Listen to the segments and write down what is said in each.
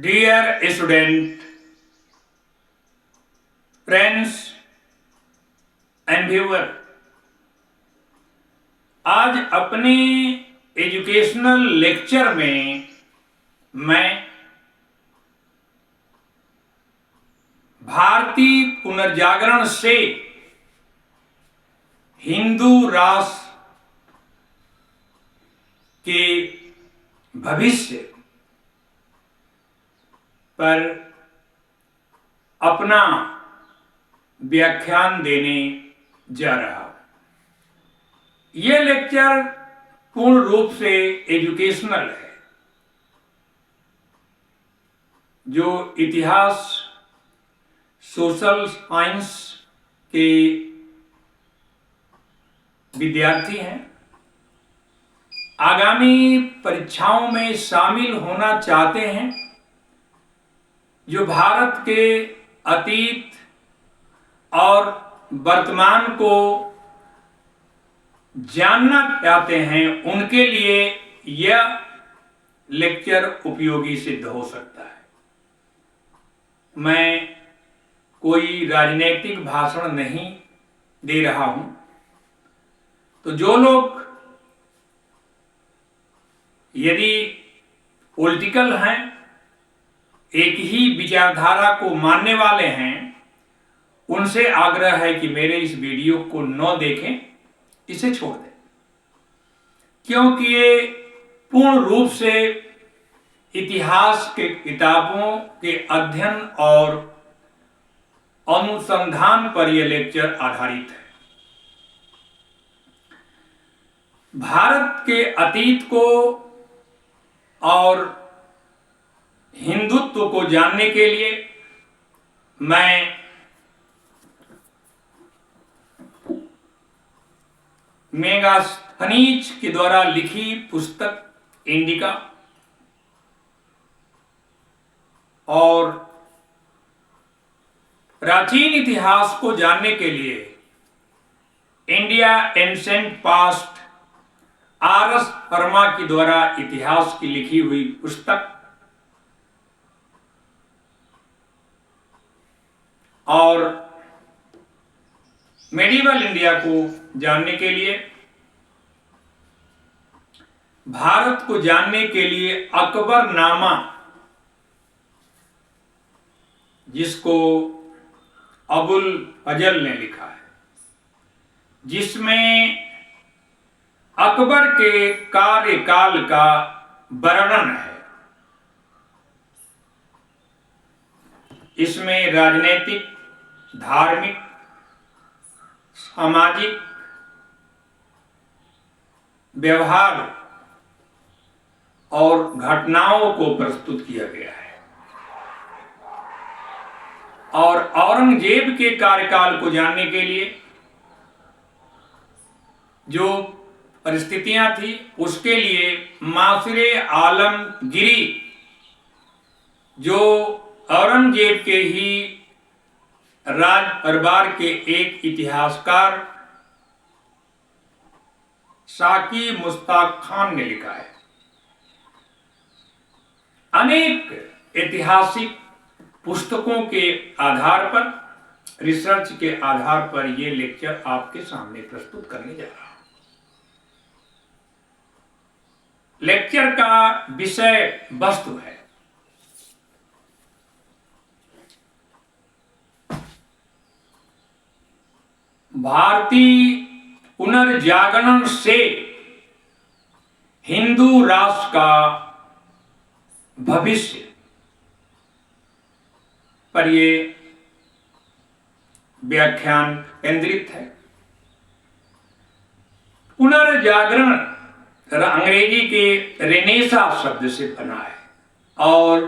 Dear student, friends and viewer, आज अपने educational lecture में मैं भारतीय पुनर्जागरण से हिंदू राष्ट्र के भविष्य पर अपना व्याख्यान देने जा रहा हूं। यह लेक्चर पूर्ण रूप से एजुकेशनल है। जो इतिहास, सोशल साइंस के विद्यार्थी हैं, आगामी परीक्षाओं में शामिल होना चाहते हैं, जो भारत के अतीत और वर्तमान को जानना चाहते हैं, उनके लिए यह लेक्चर उपयोगी सिद्ध हो सकता है। मैं कोई राजनीतिक भाषण नहीं दे रहा हूं, तो जो लोग यदि पॉलिटिकल हैं, एक ही विचारधारा को मानने वाले हैं, उनसे आग्रह है कि मेरे इस वीडियो को न देखें, इसे छोड़ दें, क्योंकि ये पूर्ण रूप से इतिहास के किताबों के अध्ययन और अनुसंधान पर यह लेक्चर आधारित है। भारत के अतीत को और हिंदुत्व को जानने के लिए मैं मेगास्थनीज के द्वारा लिखी पुस्तक इंडिका और प्राचीन इतिहास को जानने के लिए India ancient past RS. Verma के द्वारा इतिहास की लिखी हुई पुस्तक और मेडिवल इंडिया को जानने के लिए, भारत को जानने के लिए अकबरनामा, जिसको अबुल फजल ने लिखा है, जिसमें अकबर के कार्यकाल का वर्णन है। इसमें राजनीतिक, धार्मिक, सामाजिक व्यवहार और घटनाओं को प्रस्तुत किया गया है। और औरंगजेब के कार्यकाल को जानने के लिए जो परिस्थितियां थी, उसके लिए मासिरे आलमगिरी, जो औरंगजेब के ही राज दरबार के एक इतिहासकार साकी मुश्ताक खान ने लिखा है। अनेक ऐतिहासिक पुस्तकों के आधार पर, रिसर्च के आधार पर यह लेक्चर आपके सामने प्रस्तुत करने जा रहा हूं। लेक्चर का विषय वस्तु है भारतीय पुनर्जागरण से हिंदू राष्ट्र का भविष्य पर यह व्याख्यान केंद्रित है। पुनर्जागरण अंग्रेजी के रेनेसा शब्द से बना है और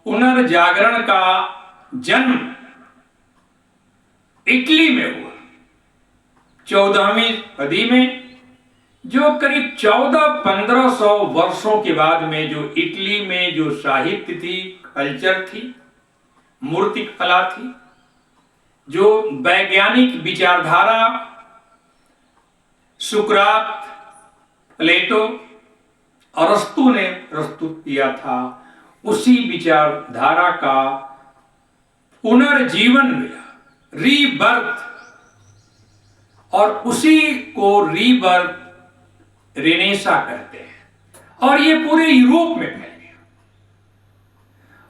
पुनर्जागरण का जन्म इटली में हुआ 14वीं सदी में, जो करीब 1400-1500 वर्षों के बाद में जो इटली में जो साहित्य थी, कल्चर थी, मूर्ति कला थी, जो वैज्ञानिक विचारधारा सुकरात, प्लेटो, अरस्तु ने प्रस्तुत किया था, उसी विचारधारा का पुनर्जीवन मिला, रीबर्थ, और उसी को रीबर्थ रेनेसा कहते हैं। और ये पूरे यूरोप में फैल गया,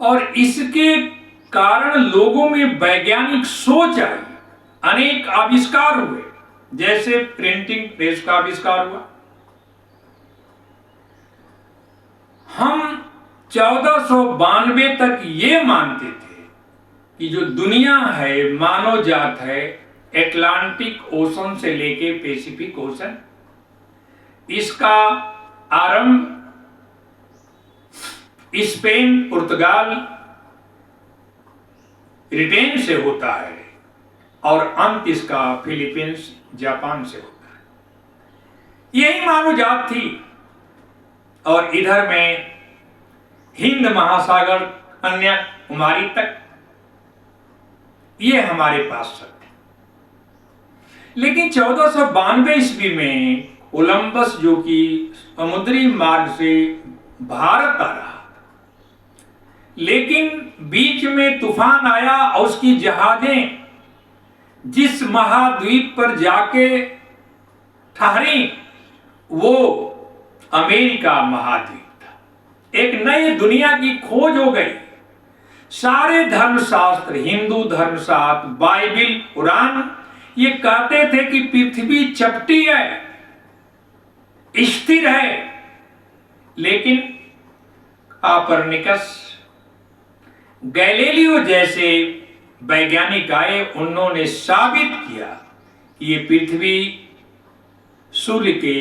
और इसके कारण लोगों में वैज्ञानिक सोच आई, अनेक आविष्कार हुए, जैसे प्रिंटिंग प्रेस का आविष्कार हुआ। हम 1492 तक ये मानते थे कि जो दुनिया है, मानव जात है, अटलांटिक ओशन से लेके पैसिफिक ओशन, इसका आरंभ स्पेन, पुर्तगाल, ब्रिटेन से होता है और अंत इसका फिलीपींस, जापान से होता है। यही मानव जात थी। और इधर में हिंद महासागर, कन्याकुमारी तक ये हमारे पास सब थे। लेकिन 1492 ईस्वी में कोलंबस, जो कि समुद्री मार्ग से भारत आ रहा था, लेकिन बीच में तूफान आया और उसकी जहाजें जिस महाद्वीप पर जाके ठहरी वो अमेरिका महाद्वीप था। एक नई दुनिया की खोज हो गई। सारे धर्मशास्त्र, हिंदू धर्मशास्त्र, बाइबिल, कुरान, ये कहते थे कि पृथ्वी चपटी है, स्थिर है। लेकिन कोपरनिकस, गैलीलियो जैसे वैज्ञानिक आए, उन्होंने साबित किया कि ये पृथ्वी सूर्य के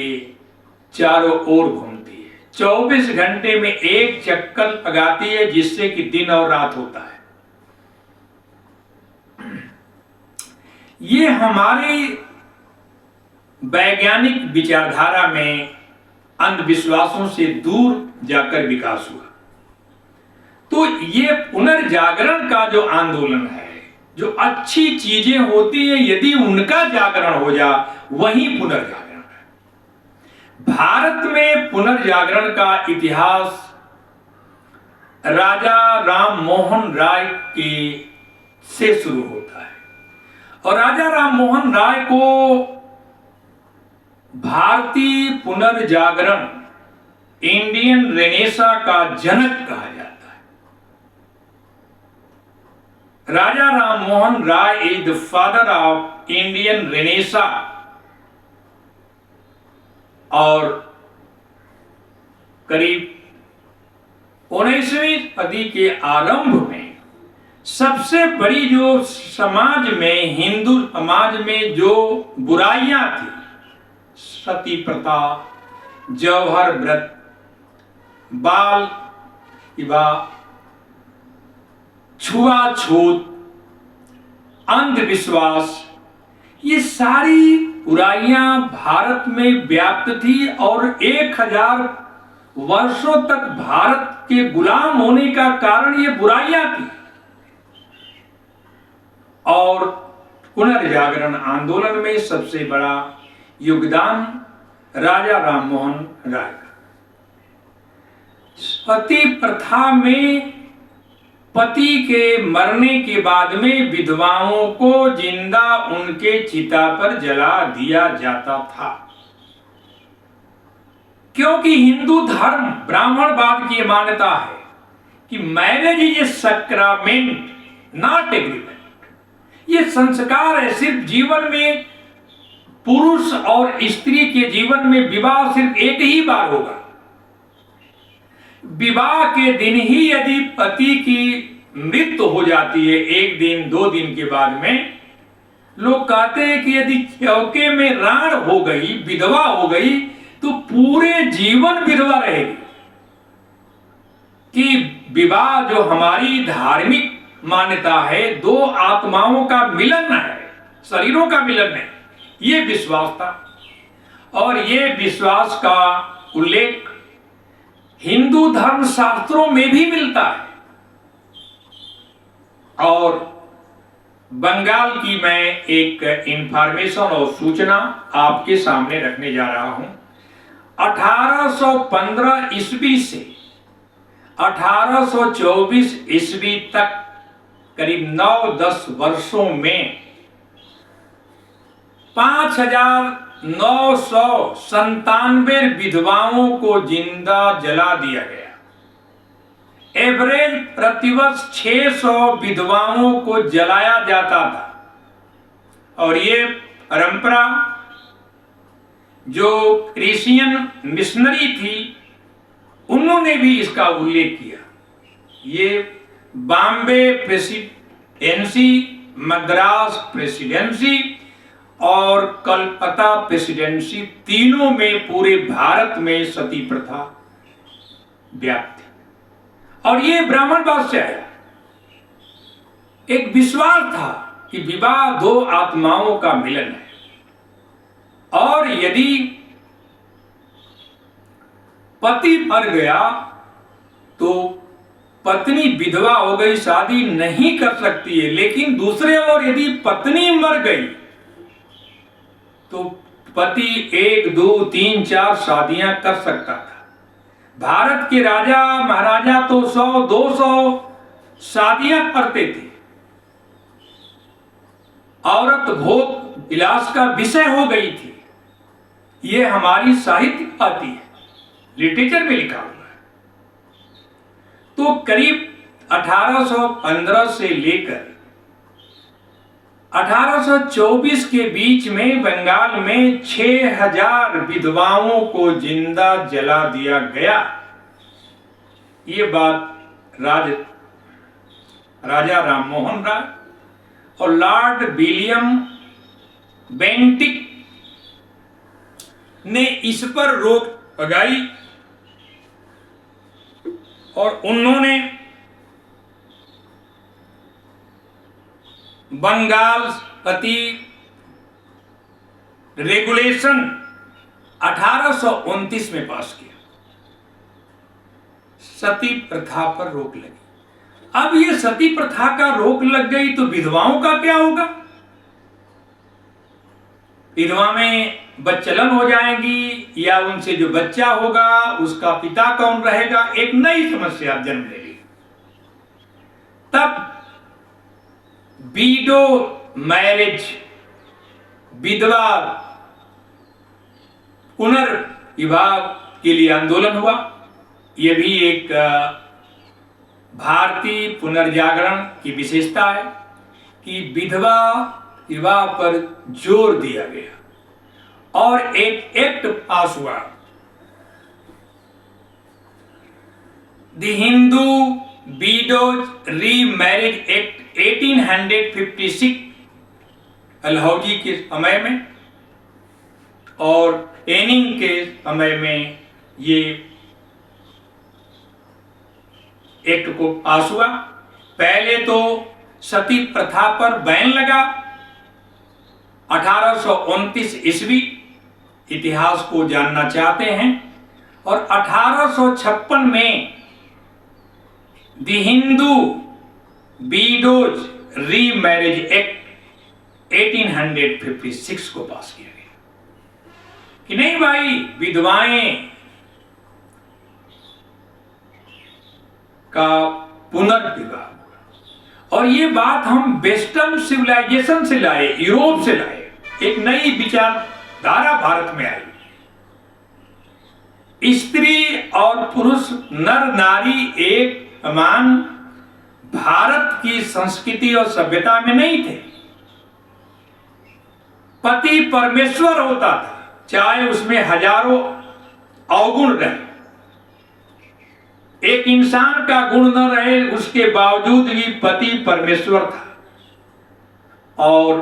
चारों ओर घूमती है, 24 घंटे में एक चक्कर लगाती है, जिससे कि दिन और रात होता है। ये हमारी वैज्ञानिक विचारधारा में अंधविश्वासों से दूर जाकर विकास हुआ। तो ये पुनर्जागरण का जो आंदोलन है, जो अच्छी चीजें होती है, यदि उनका जागरण हो जा, वही पुनर्जागरण है। भारत में पुनर्जागरण का इतिहास राजा राम मोहन राय के से शुरू होता है। और राजा राम मोहन राय को भारतीय पुनर्जागरण, इंडियन रेनेसा का जनक कहा जाता है। Raja Ram Mohan Roy is the father of Indian renaissance. और करीब 19वीं सदी के आरंभ में सबसे बड़ी जो समाज में, हिंदू समाज में जो बुराइयां थी, सती प्रथा, जौहर व्रत, बाल विवाह, छुआछूत, अंधविश्वास, ये सारी बुराइयां भारत में व्याप्त थी। और 1000 वर्षों तक भारत के गुलाम होने का कारण ये बुराइयां थी। और पुनर्जागरण आंदोलन में सबसे बड़ा योगदान राजा राम मोहन राय का। सती प्रथा में पति के मरने के बाद में विधवाओं को जिंदा उनके चिता पर जला दिया जाता था, क्योंकि हिंदू धर्म, ब्राह्मणवाद की मान्यता है कि marriage is a sacrament, not agreement. ये संस्कार है। सिर्फ जीवन में, पुरुष और स्त्री के जीवन में विवाह सिर्फ एक ही बार होगा। विवाह के दिन ही यदि पति की मृत्यु हो जाती है, 1 दिन 2 दिन के बाद में, लोग कहते हैं कि यदि चौके में राण हो गई, विधवा हो गई, तो पूरे जीवन विधवा रहेगी। कि विवाह जो हमारी धार्मिक मान्यता है, 2 आत्माओं का मिलन है, शरीरों का मिलन है, ये विश्वास था। और ये विश्वास का उल्लेख हिंदू धर्म शास्त्रों में भी मिलता है। और बंगाल की मैं एक इंफॉर्मेशन और सूचना आपके सामने रखने जा रहा हूं। 1815 ईस्वी से 1824 ईस्वी तक करीब 9-10 वर्षों में 5,997 विधवाओं को जिंदा जला दिया गया। एवरेज प्रतिवर्ष 600 विधवाओं को जलाया जाता था। और ये परंपरा जो क्रिश्चियन मिशनरी थी उन्होंने भी इसका उल्लेख किया। ये बॉम्बे प्रेसिडेंसी, मद्रास प्रेसिडेंसी और कलकत्ता प्रेसिडेंसी तीनों में पूरे भारत में सती प्रथा व्याप्त थी। और ये ब्राह्मणवाद से आया। एक विश्वास था कि विवाह दो आत्माओं का मिलन है और यदि पति मर गया तो पत्नी विधवा हो गई, शादी नहीं कर सकती है। लेकिन दूसरे ओर यदि पत्नी मर गई तो पति 1, 2, 3, 4 शादियां कर सकता था। भारत के राजा महाराजा तो 100-200 शादियां करते थे। औरत भोग विलास का विषय हो गई थी। ये हमारी साहित्य आती है, लिटरेचर में लिखा हुआ है। तो करीब 1815 से लेकर 1824 के बीच में बंगाल में 6,000 विधवाओं को जिंदा जला दिया गया। ये बात राजा राममोहन राय और लॉर्ड विलियम बेंटिक ने इस पर रोक लगाई और उन्होंने बंगाल सती रेगुलेशन 1829 में पास किया। सती प्रथा पर रोक लगी। अब ये सती प्रथा का रोक लग गई तो विधवाओं का क्या होगा? विधवा में बच्चलन हो जाएंगी या उनसे जो बच्चा होगा उसका पिता कौन रहेगा? एक नई समस्या जन्म लेगी। तब विडो मैरिज, विधवा पुनर्विवाह के लिए आंदोलन हुआ। यह भी एक भारतीय पुनर्जागरण की विशेषता है कि विधवा विवाह पर जोर दिया गया और एक एक्ट पास हुआ, the Hindu widows remarriage act 1856 अलहौजी के समय में और एनिंग के समय में ये एक्ट को पास हुआ। पहले तो सती प्रथा पर बैन लगा 1829 ईस्वी, इतिहास को जानना चाहते हैं, और 1856 में the Hindu widows remarriage act 1856 को पास किया गया कि नहीं भाई, विधवाएं का पुनर्विवाह। और ये बात हम वेस्टर्न सिविलाइजेशन से लाए, यूरोप से लाए। एक नई विचारधारा भारत में आई। स्त्री और पुरुष, नर नारी एक समान भारत की संस्कृति और सभ्यता में नहीं थे। पति परमेश्वर होता था, चाहे उसमें हजारों अवगुण रहे। एक इंसान का गुण न रहे उसके बावजूद भी पति परमेश्वर था और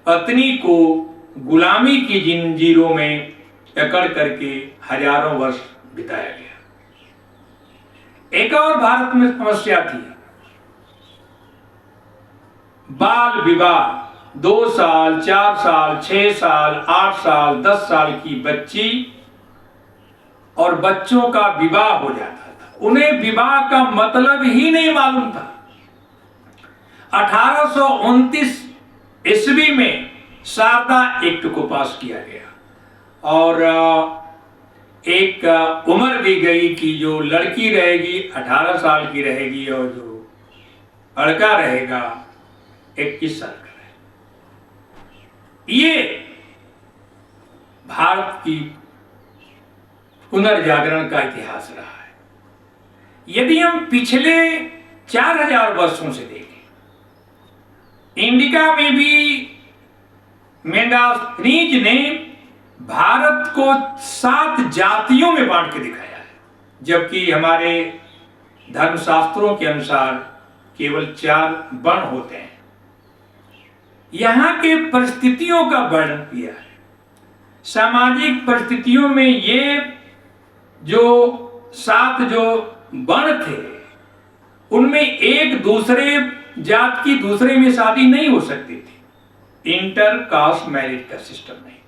पत्नी को गुलामी की जंजीरों में जकड़ करके हजारों वर्ष बिताया गया। एक और भारत में समस्या थी, बाल विवाह। 2 साल, 4 साल, 6 साल, 8 साल, 10 साल की बच्ची और बच्चों का विवाह हो जाता था। उन्हें विवाह का मतलब ही नहीं मालूम था। 1829 ईस्वी में शारदा एक्ट को पास किया गया और एक उम्र दी गई कि जो लड़की रहेगी 18 साल की रहेगी और जो लड़का रहेगा 21 साल का रहेगा। ये भारत की पुनर्जागरण का इतिहास रहा है। यदि हम पिछले 4000 वर्षों से देखें, इंडिका में भी मेगास्थनीज ने भारत को 7 जातियों में बांट के दिखाया है, जबकि हमारे धर्मशास्त्रों के अनुसार केवल 4 वर्ण होते हैं। यहाँ के परिस्थितियों का वर्णन किया है। सामाजिक परिस्थितियों में ये जो 7 जो वर्ण थे, उनमें एक दूसरे जात की दूसरे में शादी नहीं हो सकती थी। इंटर कास्ट मैरिज का सिस्टम नहीं था।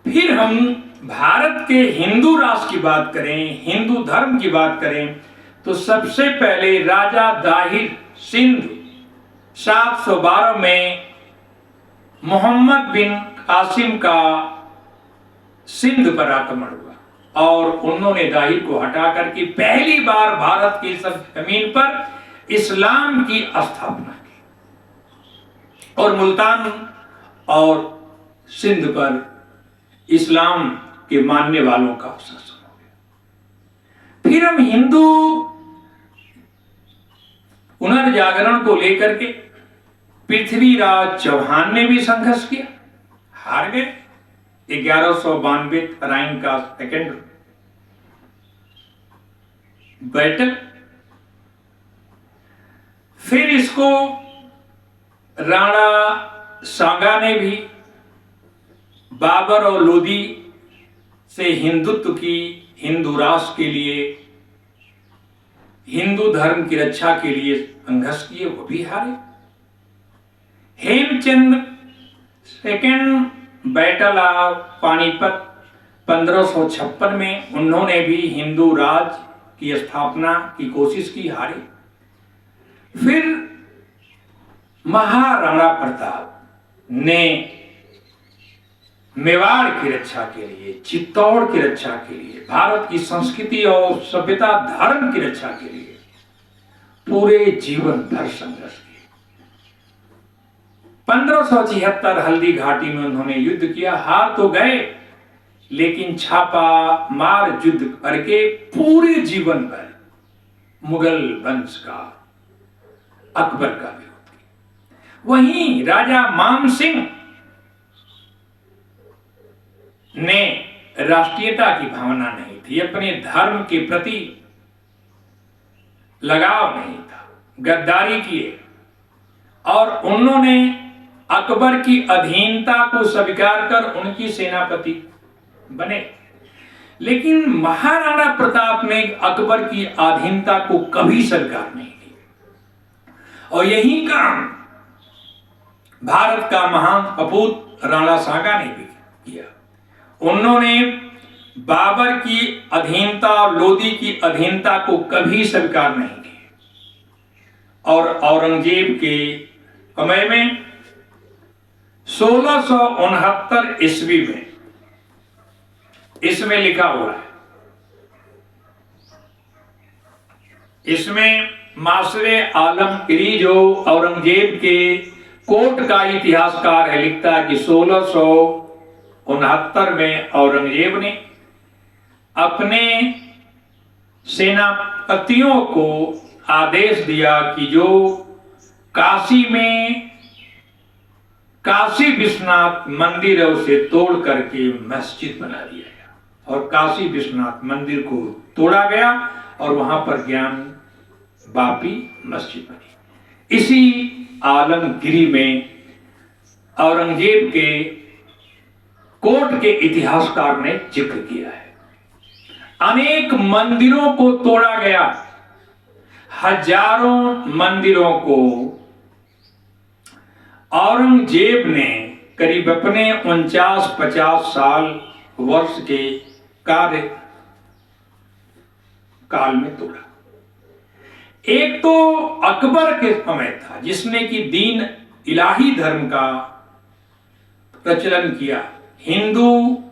फिर हम भारत के हिंदू राष्ट्र की बात करें, हिंदू धर्म की बात करें, तो सबसे पहले राजा दाहिर सिंध 712 में मोहम्मद बिन कासिम का सिंध पर आक्रमण हुआ और उन्होंने दाहिर को हटा करके पहली बार भारत की जमीन पर इस्लाम की स्थापना की और मुल्तान और सिंध पर इस्लाम के मानने वालों का शासन हो गया। फिर हम हिंदू पुनर्जागरण को लेकर के पृथ्वीराज चौहान ने भी संघर्ष किया, हार गए। 1192 तराइन का सेकेंड बैटल। फिर इसको राणा सांगा ने भी बाबर और लोदी से हिंदुत्व की, हिंदू राष्ट्र के लिए, हिंदू धर्म की रक्षा के लिए संघर्ष किए, वो भी हारे। Hemchand second battle of Panipat 1556 में उन्होंने भी हिंदू राज की स्थापना की कोशिश की, हारे। फिर महाराणा प्रताप ने मेवाड़ की रक्षा के लिए, चित्तौड़ की रक्षा के लिए, भारत की संस्कृति और सभ्यता धर्म की रक्षा के लिए पूरे जीवन भर संघर्ष किया। 1576 हल्दी घाटी में उन्होंने युद्ध किया, हार तो गए, लेकिन छापा मार युद्ध करके पूरे जीवन भर मुगल वंश का, अकबर का विरोध किया। वहीं राजा मान सिंह ने राष्ट्रीयता की भावना नहीं थी, अपने धर्म के प्रति लगाव नहीं था, गद्दारी किए और उन्होंने अकबर की अधीनता को स्वीकार कर उनकी सेनापति बने। लेकिन महाराणा प्रताप ने अकबर की अधीनता को कभी स्वीकार नहीं किया और यही काम भारत का महान सपूत राणा सांगा ने भी किया। उन्होंने बाबर की अधीनता और लोदी की अधीनता को कभी स्वीकार नहीं किया और औरंगजेब के समय में 1669 ईस्वी में इसमें लिखा हुआ है, इसमें मासरे आलमगीरी जो औरंगजेब के कोर्ट का इतिहासकार है, लिखता है कि 1669 में औरंगजेब ने अपने सेनापतियों को आदेश दिया कि जो काशी में काशी विश्वनाथ मंदिर है उसे तोड़ करके मस्जिद बना दिया गया और काशी विश्वनाथ मंदिर को तोड़ा गया और वहां पर ज्ञान बापी मस्जिद बनी। इसी आलमगिरी में औरंगजेब के कोर्ट के इतिहासकार ने जिक्र किया है। अनेक मंदिरों को तोड़ा गया, हजारों मंदिरों को औरंगजेब ने करीब अपने 49-50 साल वर्ष के कार्य काल में तोड़ा। एक तो अकबर के समय था जिसने कि दीन इलाही धर्म का प्रचलन किया, हिंदू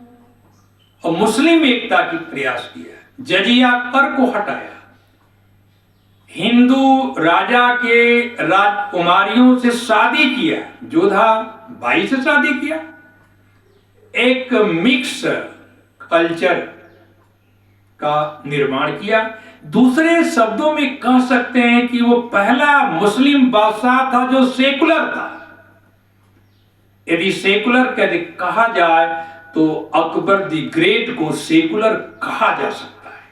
और मुस्लिम एकता की प्रयास किया, जजिया कर को हटाया, हिंदू राजा के राजकुमारियों से शादी किया, जोधा बाई से शादी किया, एक मिक्स कल्चर का निर्माण किया। दूसरे शब्दों में कह सकते हैं कि वो पहला मुस्लिम बादशाह था जो सेकुलर था। यदि सेकुलर कहा जाए तो अकबर द ग्रेट को सेकुलर कहा जा सकता है।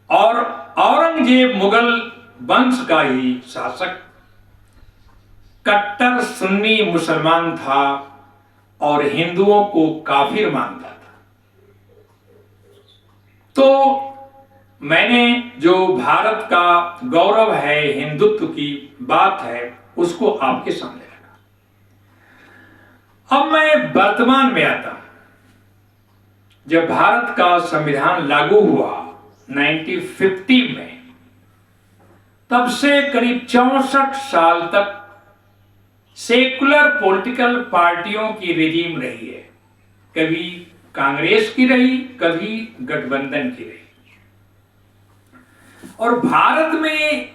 और औरंगजेब मुगल वंश का ही शासक, कट्टर सुन्नी मुसलमान था और हिंदुओं को काफिर मानता था। तो मैंने जो भारत का गौरव है, हिंदुत्व की बात है, उसको आपके सामने रखा। अब मैं वर्तमान में आता हूं। जब भारत का संविधान लागू हुआ 1950 में, तब से करीब 64 साल तक सेकुलर पॉलिटिकल पार्टियों की रेजिम रही है। कभी कांग्रेस की रही, कभी गठबंधन की रही। और भारत में,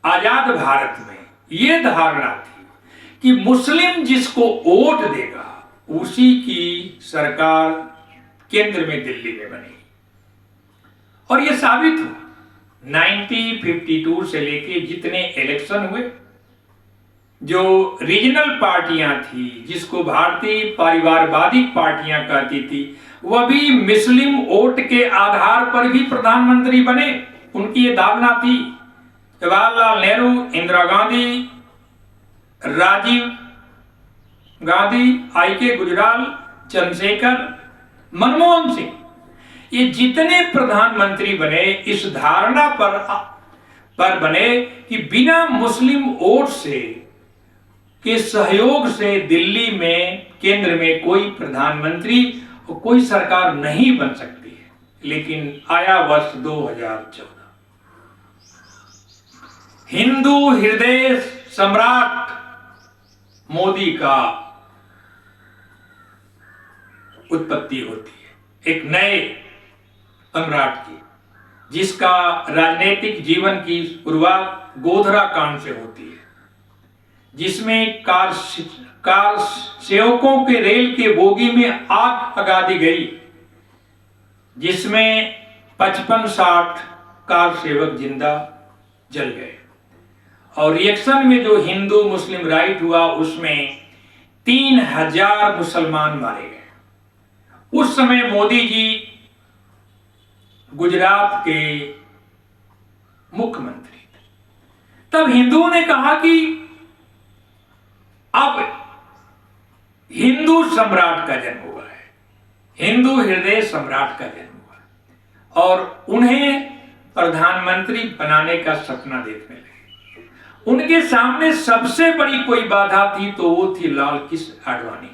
आजाद भारत में यह धारणा थी कि मुस्लिम जिसको वोट देगा उसी की सरकार केंद्र में दिल्ली में बनेगी। और यह साबित हुआ। 1952 से लेके जितने इलेक्शन हुए, जो रीजनल पार्टियां थी, जिसको भारतीय परिवारवादी पार्टियां कहती थी, वह भी मुस्लिम वोट के आधार पर भी प्रधानमंत्री बने। उनकी ये धारणा थी। जवाहरलाल नेहरू, इंदिरा गांधी, राजीव गांधी, आई.के. गुजराल, चंद्रशेखर, मनमोहन सिंह, ये जितने प्रधानमंत्री बने इस धारणा पर बने कि बिना मुस्लिम वोट से के सहयोग से दिल्ली में, केंद्र में कोई प्रधानमंत्री और कोई सरकार नहीं बन सकती है। लेकिन आया वर्ष 2014, हिंदू हृदय सम्राट मोदी का उत्पत्ति होती है, एक नए सम्राट की, जिसका राजनीतिक जीवन की शुरुआत गोधरा कांड से होती है, जिसमें कार सेवकों के रेल के बोगी में आग लगा दी गई, जिसमें 55-60 कार सेवक जिंदा जल गए। और रिएक्शन में जो हिंदू मुस्लिम राइट हुआ, उसमें 3000 मुसलमान मारे गए। उस समय मोदी जी गुजरात के मुख्यमंत्री थे। तब हिंदुओं ने कहा कि अब हिंदू सम्राट का जन्म हुआ है, हिंदू हृदय सम्राट का जन्म हुआ है, और उन्हें प्रधानमंत्री बनाने का सपना देखने लगे। उनके सामने सबसे बड़ी कोई बाधा थी तो वो थी लाल कृष्ण आडवाणी,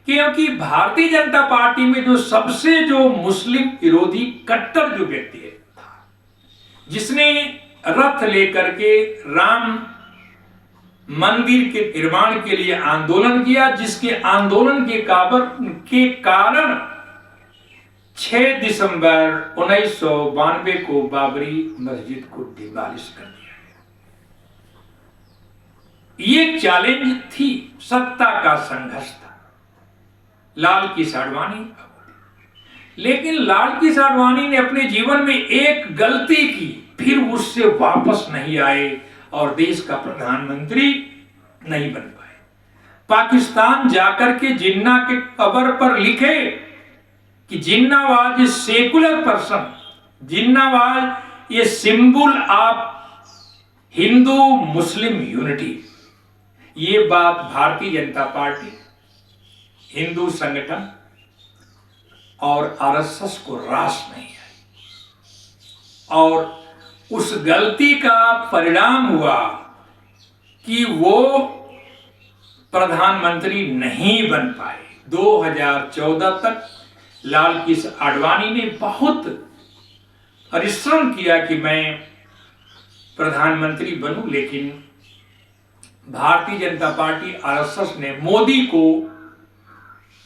क्योंकि भारतीय जनता पार्टी में जो मुस्लिम विरोधी कट्टर जो व्यक्ति था, जिसने रथ लेकर के राम मंदिर के निर्माण के लिए आंदोलन किया, जिसके आंदोलन के कारण 6 दिसंबर 1992 को बाबरी मस्जिद को डिमोलिश कर दिया गया। ये चैलेंज थी, सत्ता का संघर्ष था लाल कृष्ण आडवाणी। लेकिन लाल कृष्ण आडवाणी ने अपने जीवन में एक गलती की, फिर उससे वापस नहीं आए और देश का प्रधानमंत्री नहीं बन पाए। पाकिस्तान जाकर के जिन्ना के कब्र पर लिखे कि Jinnah was a secular person, Jinnah was a symbol of Hindu Muslim unity. ये बात भारतीय जनता पार्टी, हिंदू संगठन और आरएसएस को रास नहीं आई, और उस गलती का परिणाम हुआ कि वो प्रधानमंत्री नहीं बन पाए। 2014 तक लाल कृष्ण आडवाणी ने बहुत परिश्रम किया कि मैं प्रधानमंत्री बनूं, लेकिन भारतीय जनता पार्टी आरएसएस ने मोदी को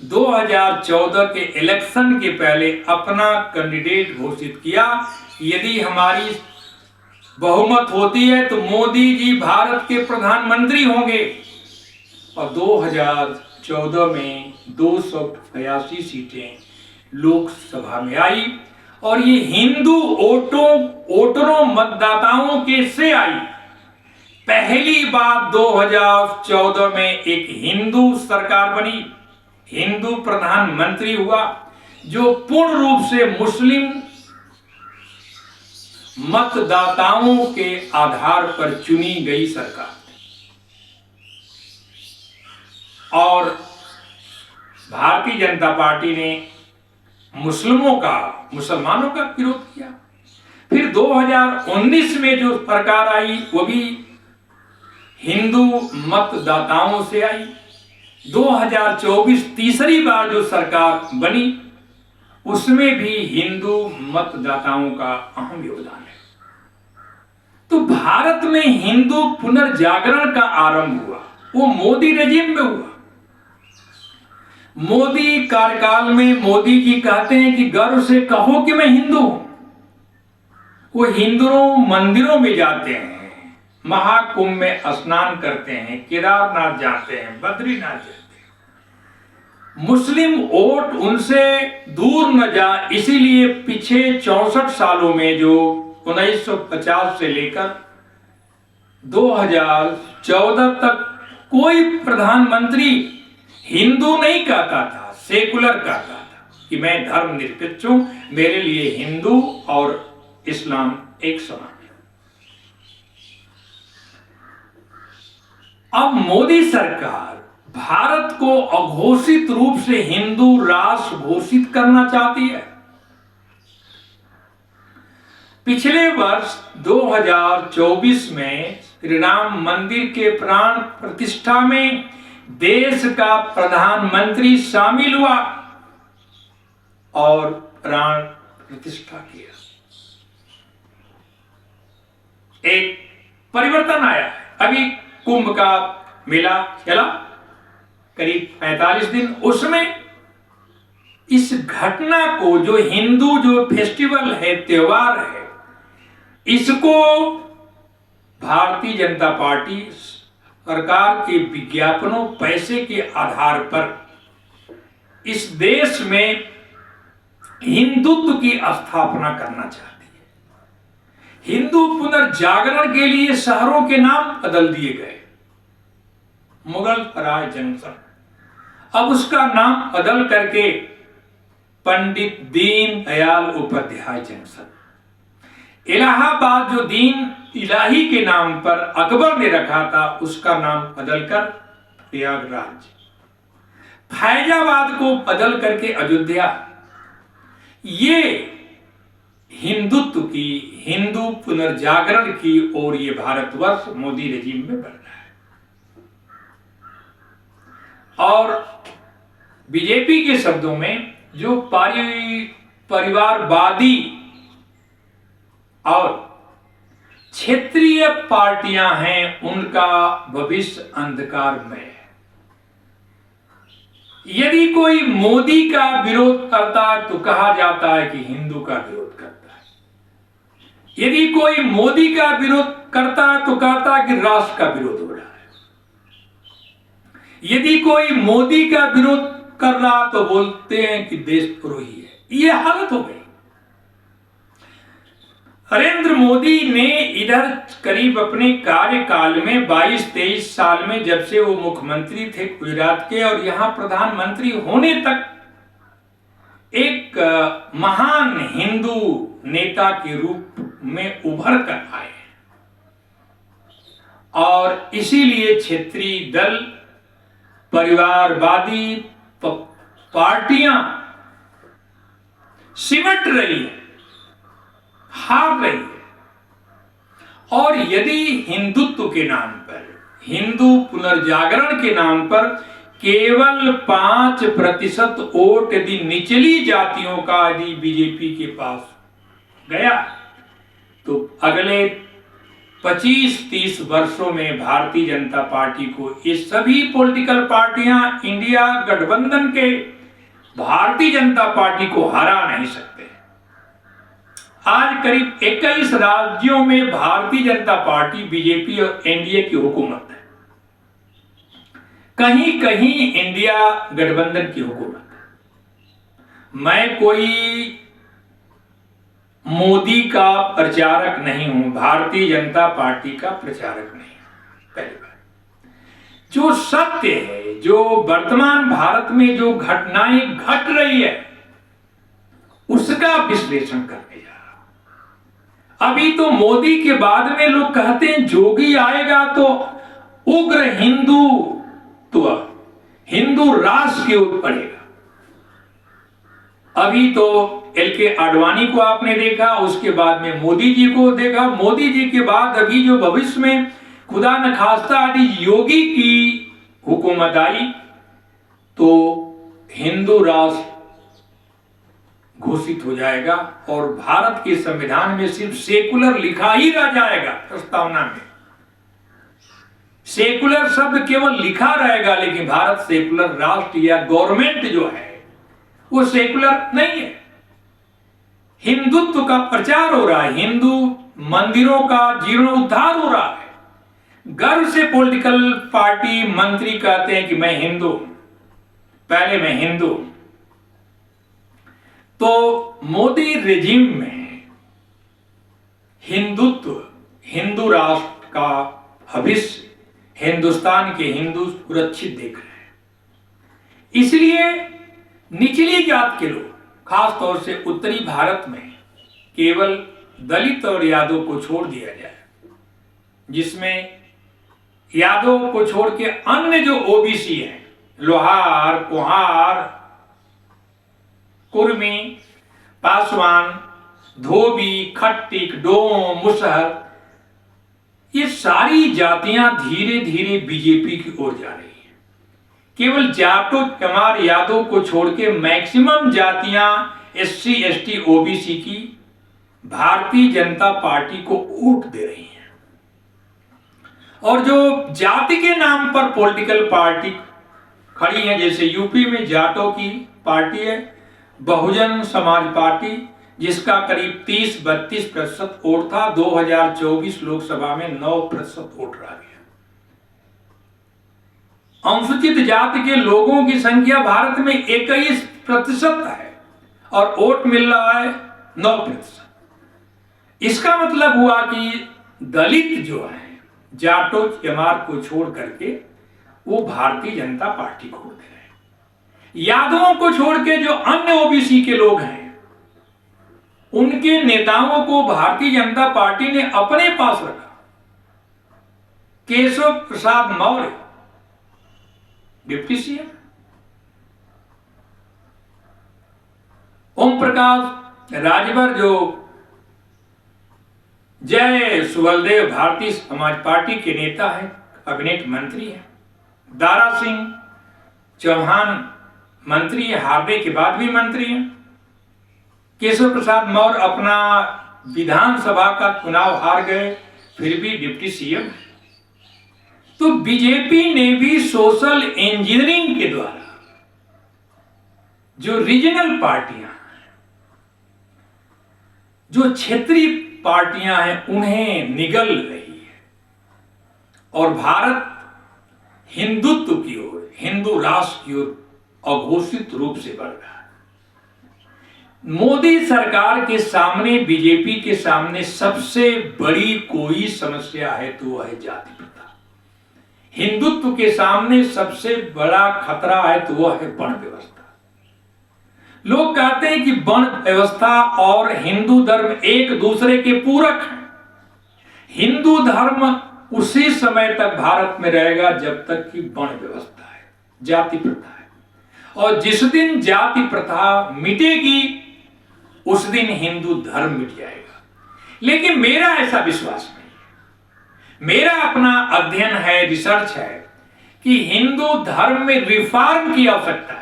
2014 के इलेक्शन के पहले अपना कैंडिडेट घोषित किया। यदि हमारी बहुमत होती है तो मोदी जी भारत के प्रधानमंत्री होंगे। और 2014 में 282 सीटें लोकसभा में आई और ये हिंदू वोटरों मतदाताओं के से आई। पहली बार 2014 में एक हिंदू सरकार बनी, हिंदू प्रधानमंत्री हुआ, जो पूर्ण रूप से मुस्लिम मतदाताओं के आधार पर चुनी गई सरकार। और भारतीय जनता पार्टी ने मुसलमानों का विरोध किया। फिर 2019 में जो सरकार आई वो भी हिंदू मतदाताओं से आई। 2024 तीसरी बार जो सरकार बनी उसमें भी हिंदू मतदाताओं का अहम योगदान है। तो भारत में हिंदू पुनर्जागरण का आरंभ हुआ, वो मोदी रेजिम में हुआ। मोदी कार्यकाल में मोदी जी कहते हैं कि गर्व से कहो कि मैं हिंदू हूं। वो हिंदुओं मंदिरों में जाते हैं, महाकुंभ में स्नान करते हैं, केदारनाथ जाते हैं, बद्रीनाथ जाते हैं। मुस्लिम वोट उनसे दूर न जाए, इसीलिए पिछले 64 सालों में जो 1950 से लेकर 2014 तक कोई प्रधानमंत्री हिंदू नहीं कहता था, सेकुलर कहता था कि मैं धर्मनिरपेक्ष हूं, मेरे लिए हिंदू और इस्लाम एक समान है। अब मोदी सरकार भारत को अघोषित रूप से हिंदू राष्ट्र घोषित करना चाहती है। पिछले वर्ष 2024 में श्री राम मंदिर के प्राण प्रतिष्ठा में देश का प्रधानमंत्री शामिल हुआ और प्राण प्रतिष्ठा किया। एक परिवर्तन आया। अभी कुंभ का मेला चला करीब 45 दिन, उसमें इस घटना को जो हिंदू जो फेस्टिवल है, त्योहार है, इसको भारतीय जनता पार्टी सरकार के विज्ञापनों पैसे के आधार पर इस देश में हिंदुत्व की स्थापना करना चाहती है। हिंदू पुनर्जागरण के लिए शहरों के नाम बदल दिए गए। मुगल सराय जंक्शन, अब उसका नाम बदल करके पंडित दीनदयाल उपाध्याय जंक्शन। इलाहाबाद जो दीन इलाही के नाम पर अकबर ने रखा था, उसका नाम बदलकर प्रयागराज। फैजाबाद को बदल करके अयोध्या। ये हिंदुत्व की, हिंदू पुनर्जागरण की ओर ये भारतवर्ष मोदी रेजिम में बढ़ रहा है। और बीजेपी के शब्दों में जो परिवारवादी और क्षेत्रीय पार्टियां हैं, उनका भविष्य अंधकारमय है। यदि कोई मोदी का विरोध करता है तो कहा जाता है कि हिंदू का विरोध करता है। यदि कोई मोदी का विरोध करता है तो कहता है कि राष्ट्र का विरोध हो रहा है। यदि कोई मोदी का विरोध कर रहा तो बोलते हैं कि देशद्रोही है। ये हालत हो गई। नरेंद्र मोदी ने इधर करीब अपने कार्यकाल में 22-23 साल में, जब से वो मुख्यमंत्री थे गुजरात के और यहां प्रधानमंत्री होने तक, एक महान हिंदू नेता के रूप में उभर कर आए। और इसीलिए क्षेत्रीय दल, परिवारवादी पार्टियां सिमट रही है, हार रही है। और यदि हिंदुत्व के नाम पर, हिंदू पुनर्जागरण के नाम पर केवल 5% वोट यदि निचली जातियों का यदि बीजेपी के पास गया तो अगले 25-30 वर्षों में भारतीय जनता पार्टी को ये सभी पॉलिटिकल पार्टियां इंडिया गठबंधन के भारतीय जनता पार्टी को हरा नहीं सकते। आज करीब 21 राज्यों में भारतीय जनता पार्टी, बीजेपी और एनडीए की हुकूमत है। कहीं कहीं इंडिया गठबंधन की हुकूमत है। मैं कोई मोदी का प्रचारक नहीं हूं, भारतीय जनता पार्टी का प्रचारक नहीं हूं। पहली बात, जो सत्य है, जो वर्तमान भारत में जो घटनाएं घट रही है, उसका विश्लेषण करने जा रहा हूं। अभी तो मोदी के बाद में लोग कहते हैं जोगी आएगा तो उग्र हिंदू राष्ट्र की ओर बढ़ेगा। अभी तो एल.के. आडवाणी को आपने देखा, उसके बाद में मोदी जी को देखा, मोदी जी के बाद अभी जो भविष्य में खुदा न खास्ता यदि योगी की हुकूमत आई तो हिंदू राष्ट्र घोषित हो जाएगा और भारत के संविधान में सिर्फ सेकुलर लिखा ही रह जाएगा। प्रस्तावना में सेकुलर शब्द केवल लिखा रहेगा, लेकिन भारत सेकुलर राष्ट्र या गवर्नमेंट जो है वो सेकुलर नहीं है। हिंदुत्व का प्रचार हो रहा है, हिंदू मंदिरों का जीर्णोद्धार हो रहा है। गर्व से पॉलिटिकल पार्टी मंत्री कहते हैं कि मैं हिंदू हूं, पहले मैं हिंदू हूं। तो मोदी रेजिम में हिंदुत्व, हिंदू राष्ट्र का भविष्य हिंदुस्तान के हिंदू सुरक्षित देख रहे हैं। इसलिए निचली जात के लोग, खास तौर से उत्तरी भारत में केवल दलित और यादव को छोड़ दिया जाए, जिसमें यादव को छोड़ के अन्य जो ओबीसी हैं, लोहार, कुहार, कुर्मी, पासवान, धोबी, खट्टिक, डोम, मुसहर, ये सारी जातियां धीरे धीरे बीजेपी की ओर जा रही हैं। केवल जाटो, चमार, यादव को छोड़ के मैक्सिमम जातियां एससी, एसटी, ओबीसी की भारतीय जनता पार्टी को वोट दे रही हैं। और जो जाति के नाम पर पॉलिटिकल पार्टी खड़ी हैं, जैसे यूपी में जाटों की पार्टी है बहुजन समाज पार्टी, जिसका करीब 30-32% वोट था। 2024 लोकसभा में 9% वोट रह गया। अनुसूचित जाति के लोगों की संख्या भारत में 21% है और वोट मिल रहा है 9%। इसका मतलब हुआ कि दलित जो है, जाटो, चमार को छोड़ करके वो भारतीय जनता पार्टी को वोट दे रहे हैं। यादवों को छोड़ के जो अन्य ओबीसी के लोग हैं, उनके नेताओं को भारतीय जनता पार्टी ने अपने पास रखा। केशव प्रसाद मौर्य डिप्टी सीएम, ओम प्रकाश राजभर जो जय सुबलदेव भारतीय समाज पार्टी के नेता है, कैबिनेट मंत्री है, दारा सिंह चौहान मंत्री है, हारने के बाद भी मंत्री है, केशव प्रसाद मौर्य अपना विधानसभा का चुनाव हार गए फिर भी डिप्टी सीएम है। तो बीजेपी ने भी सोशल इंजीनियरिंग के द्वारा जो रीजनल पार्टियां हैं, जो क्षेत्रीय पार्टियां हैं, उन्हें निगल रही है और भारत हिंदुत्व की ओर, हिंदू राष्ट्र की ओर अघोषित रूप से बढ़ रहा है। मोदी सरकार के सामने, बीजेपी के सामने सबसे बड़ी कोई समस्या है तो वह है जाति प्रथा। हिंदुत्व के सामने सबसे बड़ा खतरा है तो वह है वर्ण व्यवस्था। लोग कहते हैं कि वर्ण व्यवस्था और हिंदू धर्म एक दूसरे के पूरक हैं। हिंदू धर्म उसी समय तक भारत में रहेगा जब तक कि वर्ण व्यवस्था है, जाति प्रथा है, और जिस दिन जाति प्रथा मिटेगी उस दिन हिंदू धर्म मिट जाएगा। लेकिन मेरा ऐसा विश्वास नहीं है। मेरा अपना अध्ययन है, रिसर्च है कि हिंदू धर्म में रिफॉर्म की आवश्यकता है,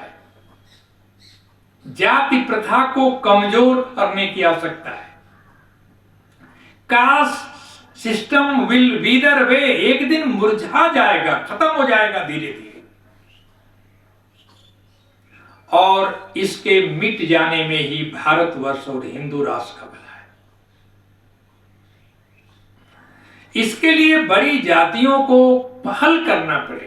जाति प्रथा को कमजोर करने की आवश्यकता है, कास्ट सिस्टम विल वीदर वे, एक दिन मुरझा जाएगा, खत्म हो जाएगा धीरे धीरे, और इसके मिट जाने में ही भारतवर्ष और हिंदू राष्ट्र का भला है। इसके लिए बड़ी जातियों को पहल करना पड़ेगा।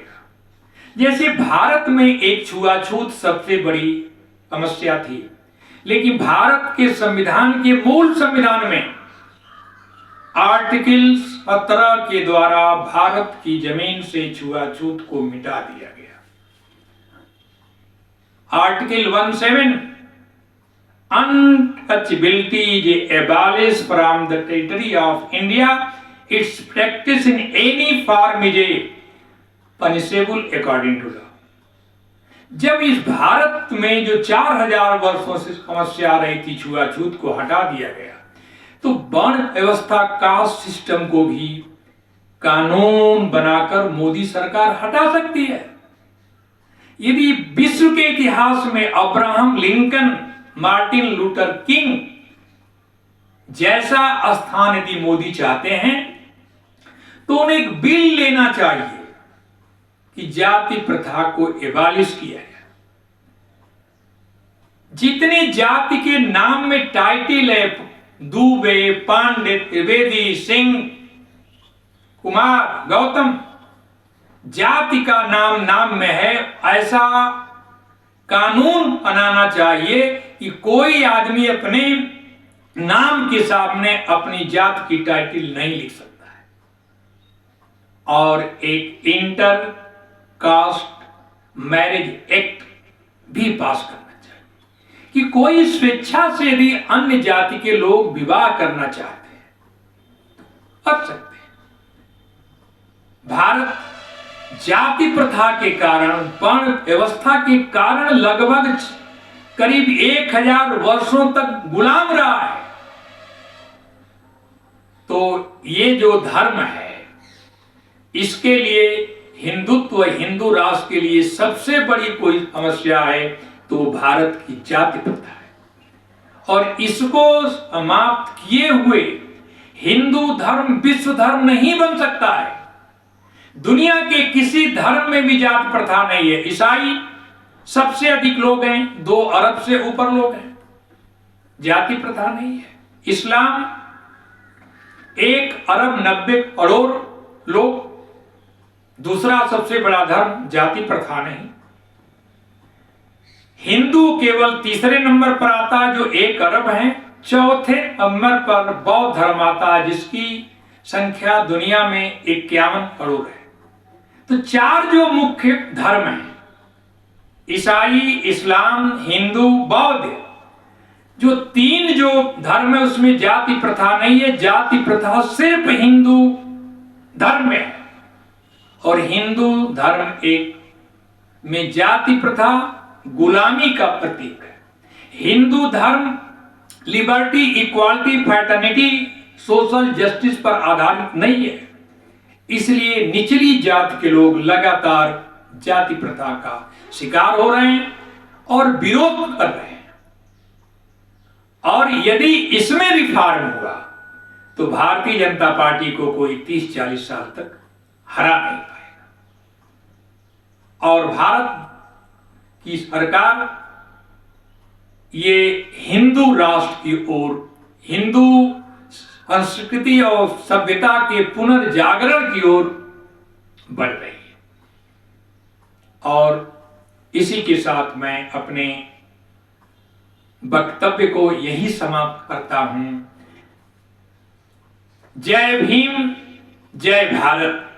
जैसे भारत में एक छुआछूत सबसे बड़ी समस्या थी, लेकिन भारत के संविधान के मूल संविधान में आर्टिकल 17 के द्वारा भारत की जमीन से छुआछूत को मिटा दिया गया। Article 17, untouchability is abolished from the territory of India. Its practice in any form is punishable according to law. जब इस भारत में जो 4000 वर्षों से समस्या आ रही थी, छुआछूत को हटा दिया गया, तो वर्ण व्यवस्था, कास्ट सिस्टम को भी कानून बनाकर मोदी सरकार हटा सकती है। यदि विश्व के इतिहास में Abraham Lincoln, Martin Luther king जैसा स्थान यदि मोदी चाहते हैं, तो उन्हें एक बिल लेना चाहिए कि जाति प्रथा को एबॉलिश किया जाए। जितने जाति के नाम में टाइटल है, दुबे, पांडे, त्रिवेदी, सिंह, कुमार, गौतम, जाति का नाम नाम में है, ऐसा कानून बनाना चाहिए कि कोई आदमी अपने नाम के सामने अपनी जात की टाइटल नहीं लिख सकता है। और एक इंटर कास्ट मैरिज एक्ट भी पास करना चाहिए कि कोई स्वेच्छा से यदि अन्य जाति के लोग विवाह करना चाहते हैं तो कर सकते हैं। भारत जाति प्रथा के कारण, वर्ण व्यवस्था के कारण लगभग करीब 1000 वर्षों तक गुलाम रहा है। तो ये जो धर्म है, इसके लिए हिंदुत्व, हिंदू राष्ट्र के लिए सबसे बड़ी कोई समस्या है तो भारत की जाति प्रथा है। और इसको समाप्त किए हुए हिंदू धर्म विश्व धर्म नहीं बन सकता है। दुनिया के किसी धर्म में भी जाति प्रथा नहीं है। ईसाई सबसे अधिक लोग हैं, 2 अरब से ऊपर लोग हैं, जाति प्रथा नहीं है। इस्लाम 1 अरब 90 करोड़ लोग, दूसरा सबसे बड़ा धर्म, जाति प्रथा नहीं। हिंदू केवल तीसरे नंबर पर आता है जो 1 अरब है। चौथे नंबर पर बौद्ध धर्म आता है जिसकी संख्या दुनिया में 51 करोड़ है। तो 4 जो मुख्य धर्म हैं, ईसाई, इस्लाम, हिंदू, बौद्ध, जो 3 जो धर्म है उसमें जाति प्रथा नहीं है। जाति प्रथा सिर्फ हिंदू धर्म में है। और हिंदू धर्म एक में जाति प्रथा गुलामी का प्रतीक है। हिंदू धर्म liberty, equality, fraternity, social justice पर आधारित नहीं है। इसलिए निचली जाति के लोग लगातार जाति प्रथा का शिकार हो रहे हैं और विरोध कर रहे हैं। और यदि इसमें रिफॉर्म हुआ तो भारतीय जनता पार्टी को कोई 30-40 साल तक हरा नहीं पाएगा। और भारत की सरकार ये हिंदू राष्ट्र की ओर, हिंदू संस्कृति और सभ्यता के पुनर्जागरण की ओर बढ़ रही है। और इसी के साथ मैं अपने वक्तव्य को यही समाप्त करता हूं। जय भीम, जय भारत।